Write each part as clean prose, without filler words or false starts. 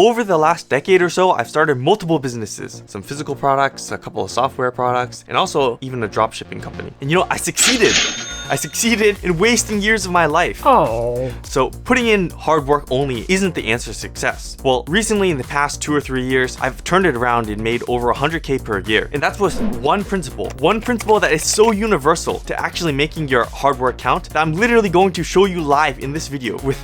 Over the last decade or so, I've started multiple businesses, some physical products, a couple of software products, and also even a dropshipping company. And I succeeded. I succeeded in wasting years of my life. Oh. So putting in hard work only isn't the answer to success. Well, recently in the past 2 or 3 years, I've turned it around and made over 100K per year. And that's with one principle that is so universal to actually making your hard work count that I'm literally going to show you live in this video with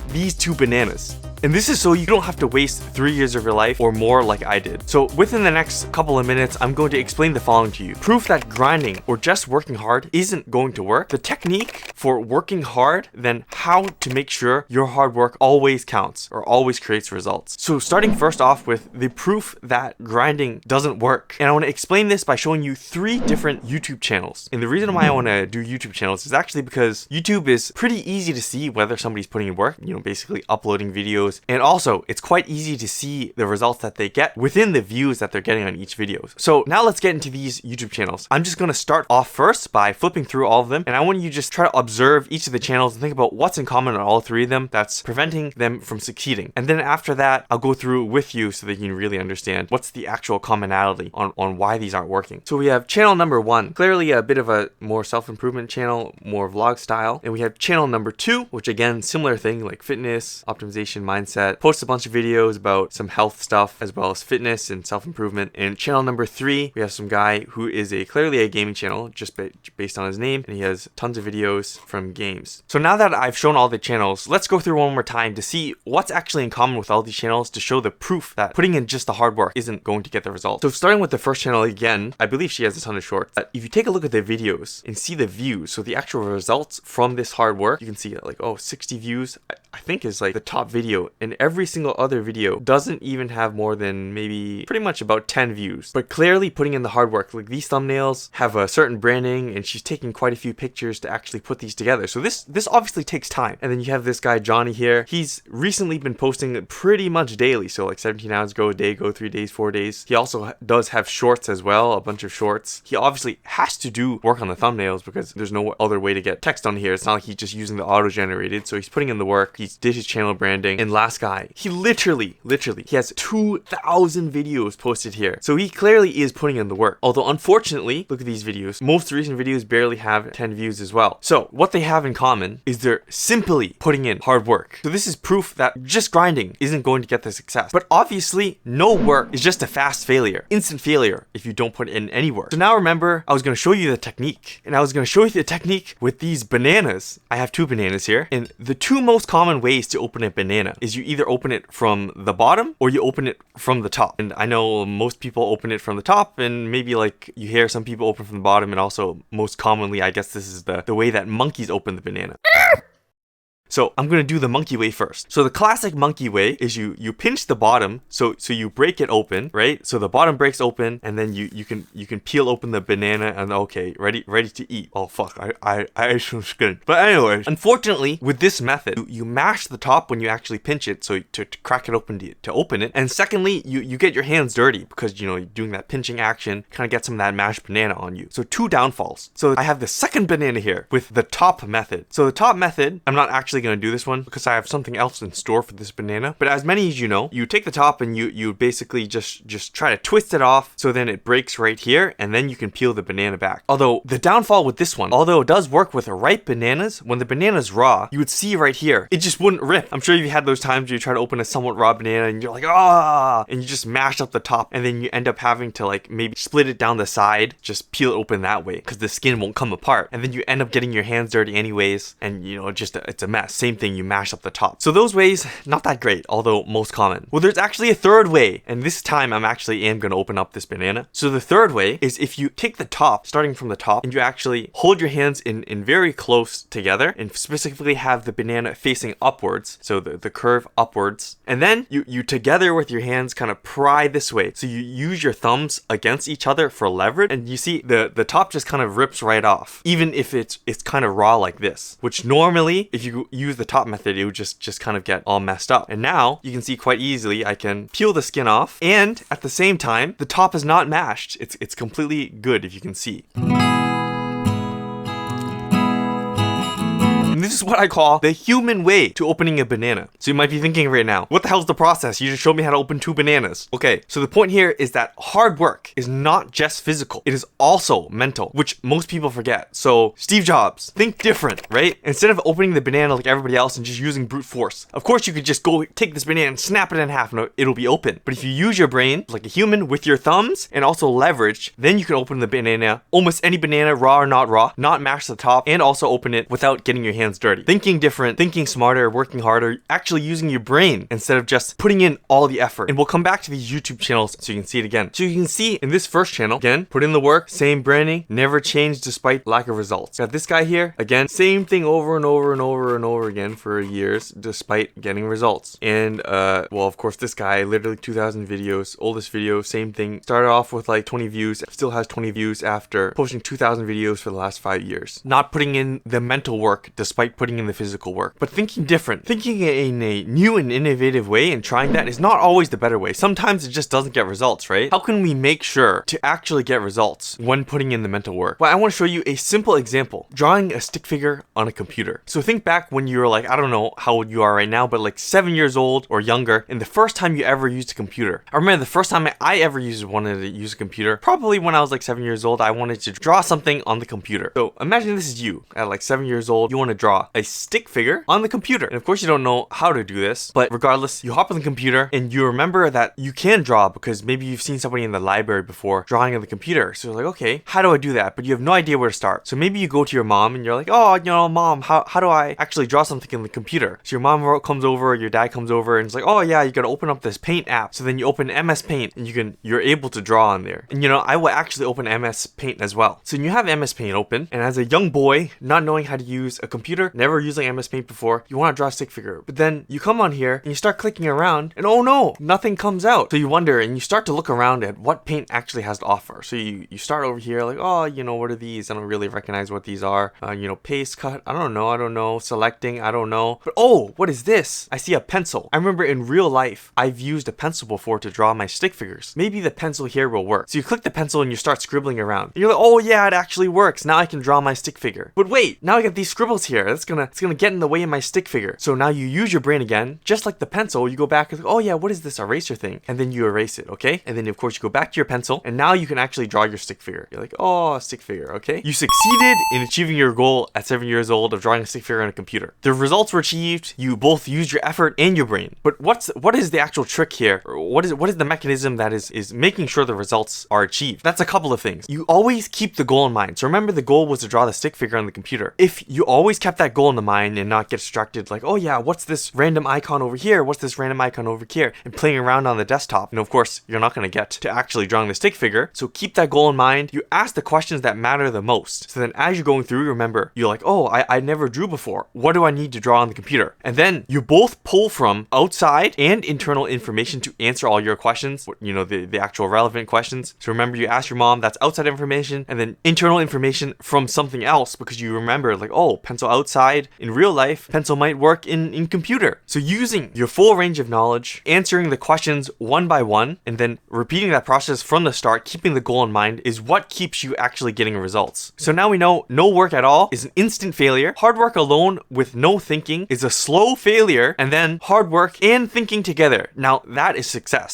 these 2 bananas. And this is so you don't have to waste 3 years of your life or more like I did. So within the next couple of minutes, I'm going to explain the following to you. Proof that grinding or just working hard isn't going to work. The technique for working hard, then how to make sure your hard work always counts or always creates results. So starting first off with the proof that grinding doesn't work. And I want to explain this by showing you 3 different YouTube channels. And the reason why I want to do YouTube channels is actually because YouTube is pretty easy to see whether somebody's putting in work, basically uploading videos. And also, it's quite easy to see the results that they get within the views that they're getting on each video. So now let's get into these YouTube channels. I'm just going to start off first by flipping through all of them. And I want you to just try to observe each of the channels and think about what's in common on all 3 of them that's preventing them from succeeding. And then after that, I'll go through with you so that you can really understand what's the actual commonality on why these aren't working. So we have channel number 1, clearly a bit of a more self-improvement channel, more vlog style. And we have channel number 2, which again, similar thing like fitness, optimization, mindset, posts a bunch of videos about some health stuff as well as fitness and self-improvement. And channel number 3, we have some guy who is clearly a gaming channel just based on his name, and he has tons of videos from games. So now that I've shown all the channels, let's go through one more time to see what's actually in common with all these channels to show the proof that putting in just the hard work isn't going to get the results. So starting with the first channel again, I believe she has a ton of shorts. If you take a look at the videos and see the views, so the actual results from this hard work, you can see like, 60 views, I think is like the top video, and every single other video doesn't even have more than maybe pretty much about 10 views. But clearly putting in the hard work, like these thumbnails have a certain branding and she's taking quite a few pictures to actually put these together. So this obviously takes time. And then you have this guy Johnny here. He's recently been posting pretty much daily. So like 17 hours go a day, go 3 days, 4 days. He also does have shorts as well, a bunch of shorts. He obviously has to do work on the thumbnails because there's no other way to get text on here. It's not like he's just using the auto-generated. So he's putting in the work. He did his channel branding. And last guy, he literally, he has 2,000 videos posted here. So he clearly is putting in the work. Although unfortunately, look at these videos. Most recent videos barely have 10 views as well. So what they have in common is they're simply putting in hard work. So this is proof that just grinding isn't going to get the success. But obviously, no work is just a fast failure, instant failure if you don't put in any work. So now remember, I was going to show you the technique. And I was going to show you the technique with these bananas. I have 2 bananas here. And the 2 most common ways to open a banana is you either open it from the bottom or you open it from the top. And I know most people open it from the top, and maybe like you hear some people open from the bottom, and also most commonly, I guess this is the way that monkeys open the banana. So I'm going to do the monkey way first. So the classic monkey way is you pinch the bottom, so you break it open, right? So the bottom breaks open, and then you can peel open the banana, and okay, ready to eat. Oh fuck, I should skin. But anyway, unfortunately with this method, you mash the top when you actually pinch it, so to crack it open to open it. And secondly, you get your hands dirty because doing that pinching action kind of gets some of that mashed banana on you. So 2 downfalls. So I have the second banana here with the top method. So the top method, I'm not actually going to do this one because I have something else in store for this banana. But as many as you know, you take the top and you basically just try to twist it off so then it breaks right here, and then you can peel the banana back. Although the downfall with this one, although it does work with ripe bananas, when the banana's raw, you would see right here, it just wouldn't rip. I'm sure you've had those times where you try to open a somewhat raw banana and you're like, and you just mash up the top, and then you end up having to like maybe split it down the side, just peel it open that way because the skin won't come apart, and then you end up getting your hands dirty anyways, and it's a mess. Same thing, you mash up the top. So those ways, not that great, although most common. Well, there's actually a third way, and this time I'm actually going to open up this banana. So the third way is if you take the top, starting from the top, and you actually hold your hands in very close together, and specifically have the banana facing upwards, so the curve upwards, and then you together with your hands kind of pry this way. So you use your thumbs against each other for leverage, and you see the top just kind of rips right off, even if it's kind of raw like this, which normally if you use the top method, it would just kind of get all messed up. And now you can see quite easily I can peel the skin off, and at the same time the top is not mashed. It's completely good, if you can see. And this is what I call the human way to opening a banana. So you might be thinking right now, what the hell's the process? You just showed me how to open 2 bananas. Okay, so the point here is that hard work is not just physical. It is also mental, which most people forget. So Steve Jobs, think different, right? Instead of opening the banana like everybody else and just using brute force. Of course, you could just go take this banana and snap it in half and it'll be open. But if you use your brain like a human with your thumbs and also leverage, then you can open the banana, almost any banana, raw or not raw, not mash the top, and also open it without getting your hands dirty. Thinking different, thinking smarter, working harder, actually using your brain instead of just putting in all the effort. And we'll come back to these YouTube channels so you can see it again. So you can see in this first channel, again, put in the work, same branding, never changed despite lack of results. Got this guy here, again, same thing over and over and over and over again for years despite getting results. And well, of course, this guy, literally 2,000 videos, oldest video, same thing. Started off with like 20 views, still has 20 views after posting 2,000 videos for the last 5 years. Not putting in the mental work despite putting in the physical work, but thinking different, thinking in a new and innovative way, and trying that is not always the better way. Sometimes it just doesn't get results, right? How can we make sure to actually get results when putting in the mental work? Well, I want to show you a simple example, drawing a stick figure on a computer. So think back when you were like, I don't know how old you are right now, but like 7 years old or younger, and the first time you ever used a computer. I remember the first time I ever wanted to use a computer, probably when I was like 7 years old. I wanted to draw something on the computer. So imagine this is you at like 7 years old. You want to draw a stick figure on the computer. And of course you don't know how to do this, but regardless, you hop on the computer and you remember that you can draw because maybe you've seen somebody in the library before drawing on the computer. So you're like, okay, how do I do that? But you have no idea where to start. So maybe you go to your mom and you're like, oh, you know, mom, how do I actually draw something in the computer? So your mom comes over, your dad comes over, and it's like, oh yeah, you gotta open up this Paint app. So then you open MS Paint and you're able to draw on there. And you know, I will actually open MS Paint as well. So you have MS Paint open, and as a young boy, not knowing how to use a computer, never using MS Paint before, you want to draw a stick figure. But then you come on here and you start clicking around, and oh no, nothing comes out. So you wonder, and you start to look around at what Paint actually has to offer. So you start over here like, oh, you know, what are these? I don't really recognize what these are. You know, paste, cut, I don't know, selecting, I don't know. But oh, what is this? I see a pencil. I remember in real life, I've used a pencil before to draw my stick figures. Maybe the pencil here will work. So you click the pencil and you start scribbling around. And you're like, oh yeah, it actually works. Now I can draw my stick figure. But wait, now I got these scribbles here. It's gonna get in the way of my stick figure. So now you use your brain again, just like the pencil. You go back and like, oh yeah, what is this eraser thing? And then you erase it, okay? And then of course you go back to your pencil, and now you can actually draw your stick figure. You're like, oh, stick figure, okay? You succeeded in achieving your goal at 7 years old of drawing a stick figure on a computer. The results were achieved. You both used your effort and your brain. But what is the actual trick here? Or what is the mechanism that is making sure the results are achieved? That's a couple of things. You always keep the goal in mind. So remember, the goal was to draw the stick figure on the computer. If you always kept that goal in the mind and not get distracted like, oh yeah, what's this random icon over here? What's this random icon over here? And playing around on the desktop. And of course, you're not going to get to actually drawing the stick figure. So keep that goal in mind. You ask the questions that matter the most. So then as you're going through, remember, you're like, oh, I never drew before. What do I need to draw on the computer? And then you both pull from outside and internal information to answer all your questions, you know, the actual relevant questions. So remember, you ask your mom, that's outside information, and then internal information from something else, because you remember like, oh, pencil outside in real life, pencil might work in computer. So using your full range of knowledge, answering the questions one by one, and then repeating that process from the start, keeping the goal in mind, is what keeps you actually getting results. So now we know no work at all is an instant failure. Hard work alone with no thinking is a slow failure, and then hard work and thinking together. Now that is success.